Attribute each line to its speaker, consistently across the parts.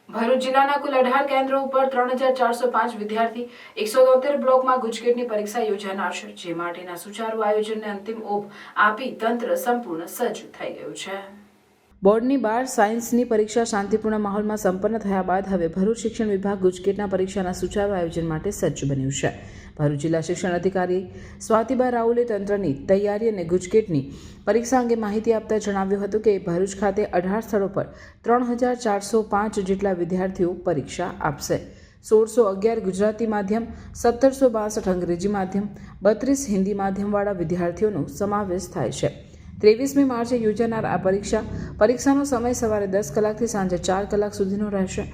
Speaker 1: ભરૂચ જિલ્લાના કુલ 18 કેન્દ્રો ઉપર 3405 વિદ્યાર્થી 173 બ્લોકમાં ગુજકેટની પરીક્ષા યોજાનાર છે, જે માટેના સુચારુ આયોજનને અંતિમ ઓપ આપી તંત્ર સંપૂર્ણ સજ્જ થઈ ગયું છે. બોર્ડની 12 સાયન્સની પરીક્ષા શાંતિપૂર્ણ માહોલમાં સંપન્ન થયા બાદ હવે ભરૂચ શિક્ષણ વિભાગ ગુજકેટના પરીક્ષાના સુચારુ આયોજન માટે સજ્જ બન્યું છે. ભરૂચ જિલ્લા શિક્ષણ અધિકારી સ્વાતિબા રાઉલે તંત્રની તૈયારી અને ગુજકેટની પરીક્ષા અંગે માહિતી આપતા જણાવ્યું હતું કે ભરૂચ ખાતે 18 સ્થળો પર 3405 જેટલા વિદ્યાર્થીઓ પરીક્ષા આપશે. 1611 ગુજરાતી માધ્યમ, 1762 અંગ્રેજી માધ્યમ, 32 હિન્દી માધ્યમવાળા વિદ્યાર્થીઓનો સમાવેશ થાય છે. 23મી માર્ચે યોજાનાર આ પરીક્ષાનો સમય સવારે 10 કલાકથી સાંજે 4 કલાક સુધીનો રહેશે,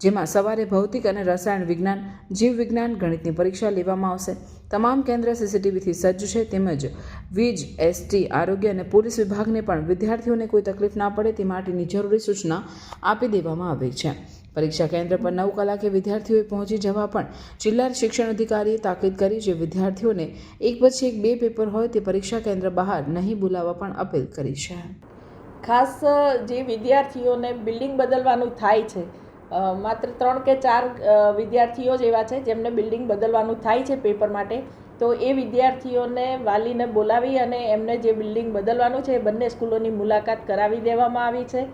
Speaker 1: જેમાં સવારે ભૌતિક અને રસાયણ વિજ્ઞાન, જીવ વિજ્ઞાન, ગણિતની પરીક્ષા લેવામાં આવશે. તમામ કેન્દ્ર સીસીટીવીથી સજ્જ છે, તેમજ વીજ, એસટી, આરોગ્ય અને પોલીસ વિભાગને પણ વિદ્યાર્થીઓને કોઈ તકલીફ ના પડે તે માટેની જરૂરી સૂચના આપી દેવામાં આવી છે. પરીક્ષા કેન્દ્ર પર 9 કલાકે વિદ્યાર્થીઓએ પહોંચી જવા પણ જિલ્લા શિક્ષણ અધિકારીએ તાકીદ કરી છે. વિદ્યાર્થીઓને એક પછી એક 2 પેપર હોય તે પરીક્ષા કેન્દ્ર બહાર નહીં બોલાવવા પણ અપીલ કરી છે.
Speaker 2: ખાસ જે વિદ્યાર્થીઓને બિલ્ડિંગ બદલવાનું થાય છે, માત્ર 3 કે 4 વિદ્યાર્થીઓ જ એવા છે જેમને બિલ્ડિંગ બદલવાનું થાય છે પેપર માટે, તો એ વિદ્યાર્થીઓને વાલીને બોલાવી અને એમને જે બિલ્ડિંગ બદલવાનું છે એ બંને સ્કૂલોની મુલાકાત કરાવી દેવામાં આવી છે.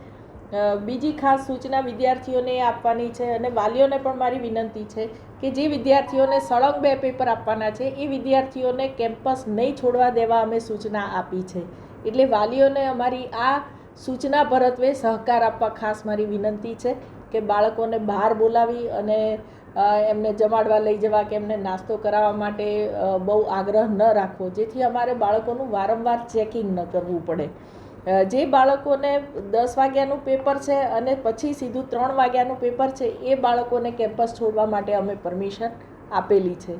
Speaker 2: બીજી ખાસ સૂચના વિદ્યાર્થીઓને આપવાની છે અને વાલીઓને પણ મારી વિનંતી છે કે જે વિદ્યાર્થીઓને સળંગ 2 પેપર આપવાના છે એ વિદ્યાર્થીઓને કેમ્પસ નહીં છોડવા દેવા અમે સૂચના આપી છે. એટલે વાલીઓને અમારી આ સૂચના પરત્વે સહકાર આપવા ખાસ મારી વિનંતી છે કે બાળકોને બહાર બોલાવી અને એમને જમાડવા લઈ જવા કે એમને નાસ્તો કરાવવા માટે બહુ આગ્રહ ન રાખવો, જેથી અમારે બાળકોનું વારંવાર ચેકિંગ ન કરવું પડે. જે બાળકોને 10 વાગ્યાનું પેપર છે અને પછી સીધું 3 વાગ્યાનું પેપર છે એ બાળકોને કેમ્પસ છોડવા માટે અમે પરમિશન આપેલી છે.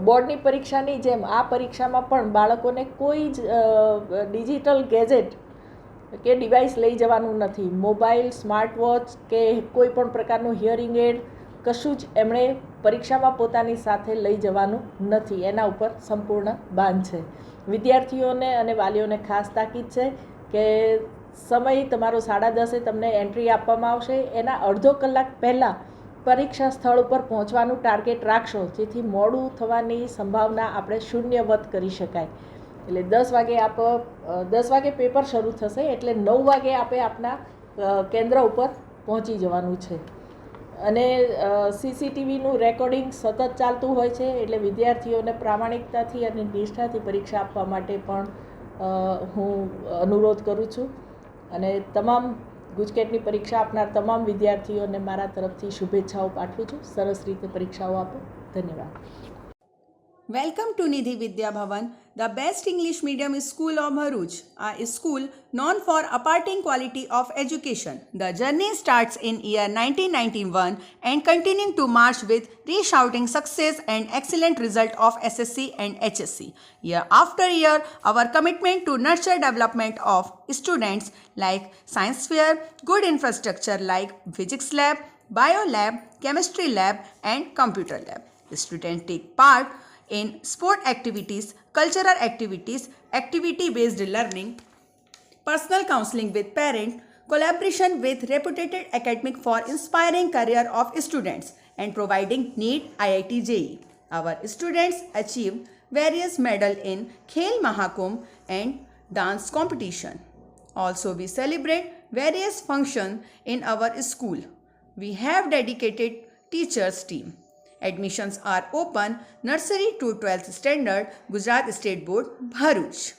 Speaker 2: બોર્ડની પરીક્ષાની જેમ આ પરીક્ષામાં પણ બાળકોને કોઈ જ ડિજિટલ ગેજેટ કે ડિવાઇસ લઈ જવાનું નથી. મોબાઈલ, સ્માર્ટ વોચ કે કોઈ પણ પ્રકારનું હિયરિંગ એડ કશું જ એમણે પરીક્ષામાં પોતાની સાથે લઈ જવાનું નથી. એના ઉપર સંપૂર્ણ બાન છે. વિદ્યાર્થીઓને અને વાલીઓને ખાસ તાકીદ છે કે સમય તમારો 10:30 તમને એન્ટ્રી આપવામાં આવશે, એના અડધો કલાક પહેલાં પરીક્ષા સ્થળ ઉપર પહોંચવાનું ટાર્ગેટ રાખશો, જેથી મોડું થવાની સંભાવના આપણે શૂન્યવત કરી શકાય. એટલે 10 વાગે પેપર શરૂ થશે, એટલે 9 વાગે આપણે આપના કેન્દ્ર ઉપર પહોંચી જવાનું છે. અને સીસીટીવીનું રેકોર્ડિંગ સતત ચાલતું હોય છે, એટલે વિદ્યાર્થીઓને પ્રામાણિકતાથી અને નિષ્ઠાથી પરીક્ષા આપવા માટે પણ હું અનુરોધ કરું છું. અને તમામ ગુજકેટની પરીક્ષા આપનાર તમામ વિદ્યાર્થીઓને મારા તરફથી શુભેચ્છાઓ પાઠવું છું. સરસ રીતે પરીક્ષાઓ આપો. ધન્યવાદ.
Speaker 3: Welcome to Nidhi Vidya Bhavan, the best English medium school of Bharuch, a school known for imparting quality of education. The journey starts in year 1991 and continuing to march with resounding success and excellent result of SSC and HSC. Year after year, our commitment to nurture development of students like science fair, good infrastructure like physics lab, bio lab, chemistry lab and computer lab. Students take part in sport activities, cultural activities, activity-based learning, personal counseling with parents, collaboration with reputed academic for inspiring career of students and providing NEET IIT JEE. Our students achieve various medals in Khel Mahakumbh and dance competition. Also, we celebrate various functions in our school. We have dedicated teachers team. Admissions are open nursery to 12th standard, Gujarat State Board, Bharuch.